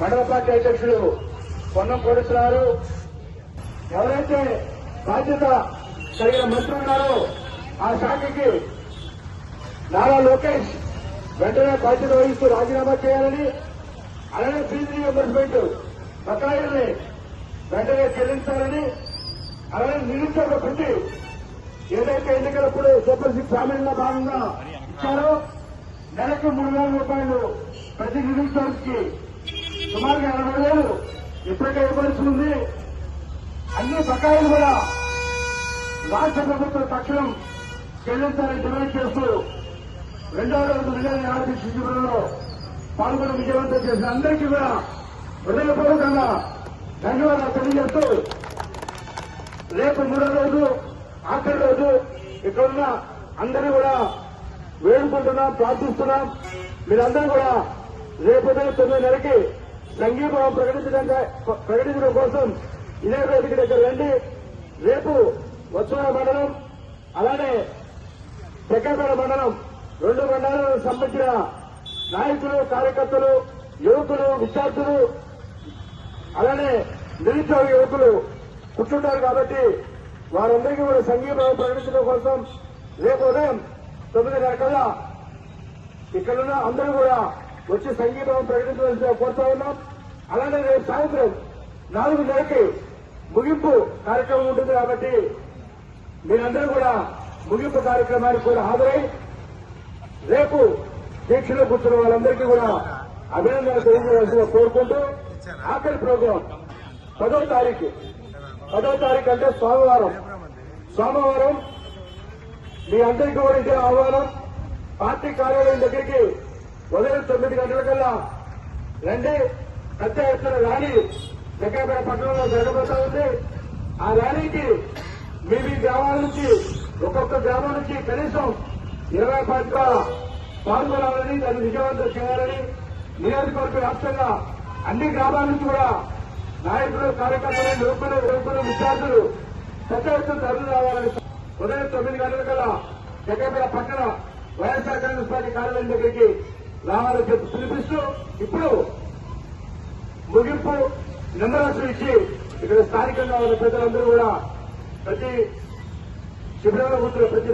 మండల పార్టీ అధ్యక్షుడు పొన్నం కోటేశ్వరరావు ఎవరైతే బాధ్యత కలిగిన మంత్రి ఉన్నారో ఆ శాఖకి నారా లోకేష్ వెంటనే బాధ్యత వహిస్తూ రాజీనామా చేయాలని, అలానే ఫీజు రీయింబర్స్మెంట్ బకాయిల్ని వెంటనే చెల్లించాలని, అలానే నిరుద్యోగ వృత్తి ఏదైతే ఎన్నికలప్పుడు సూపర్ 6 హామీల్లో భాగంగా ఇచ్చారో నెలకు 3,000 రూపాయలు ప్రతి నిరుద్యోగికి సుమారుగా 80,000 ఇప్పటికే ఇవ్వాల్సి ఉంది. అన్ని బకాయిలు కూడా రాష్ట్ర ప్రభుత్వం తక్షణం చెల్లించాలని డిమాండ్ చేస్తూ రెండవ రోజు నిజమైన ఆర్థిక శిబిరంలో పాల్గొని విజయవంతం చేసిన అందరికీ కూడా హృదయపూర్వకంగా ధన్యవాదాలు తెలియజేస్తూ రేపు 3వ రోజు ఆఖరి రోజు ఇక్కడున్న అందరూ కూడా వేడుకుంటున్నాం, ప్రార్థిస్తున్నాం. మీరందరూ కూడా రేపు ఉదయం 9:30కి సంఘీభావం ప్రకటించడం కోసం ఇదే వేదిక దగ్గర రండి. రేపు వచ్చే మండలం అలానే జగ్గపేట మండలం 2 మండలాలకు సంబంధించిన నాయకులు, కార్యకర్తలు, యువకులు, విద్యార్థులు అలానే నిరుద్యోగ యువకులు కూర్చుంటారు కాబట్టి వారందరికీ కూడా సంఘీభావం ప్రకటించడం కోసం రేపు ఉదయం 9:30 కల్లా ఇక్కడున్న అందరూ కూడా వచ్చి సంఘీభావం ప్రకటించవలసి కోరుతా ఉన్నాం. అలానే రేపు సాయంత్రం 4:30కి ముగింపు కార్యక్రమం ఉంటుంది కాబట్టి మీరందరూ కూడా ముగింపు కార్యక్రమానికి కూడా హాజరై రేపు దీక్షలో కూర్చున్న వాళ్ళందరికీ కూడా అభినందనలు తెలియజేయాల్సిందిగా కోరుకుంటూ ఆఖరి ప్రోగ్రాం 10వ తారీఖు అంటే సోమవారం మీ అందరికీ కూడా ఇదే ఆహ్వానం. పార్టీ కార్యాలయం దగ్గరికి ఉదయం 9 గంటలకల్లా రండి. పెద్ద ఎత్తున ర్యాలీ జగ్గపేట పట్టణంలో జరగబోతా ఉంది. ఆ ర్యాలీకి మీ గ్రామాల నుంచి ఒక్కొక్క గ్రామం నుంచి కనీసం 20 పట్ల పాల్గొనాలని, దాన్ని విజయవంతం చేయాలని నియోజకవర్గ వ్యాప్తంగా అన్ని గ్రామాల నుంచి కూడా నాయకులు, కార్యకర్తలు, యువకులు, విద్యార్థులు పెద్ద ఎత్తున తరలి రావాలని ఉదయం 9 గంటలకల్లా జగ్గపేట పట్టణ వైఎస్ఆర్ కాంగ్రెస్ పార్టీ కార్యాలయం దగ్గరికి రావాలని చెప్పి పిలిపిస్తూ ఇప్పుడు ముగింపు నిమ్మరసం ఇచ్చి ఇక్కడ స్థానికంగా ఉన్న ప్రజలందరూ కూడా ప్రతి శిబిరంలో కూర్చున్న ప్రతి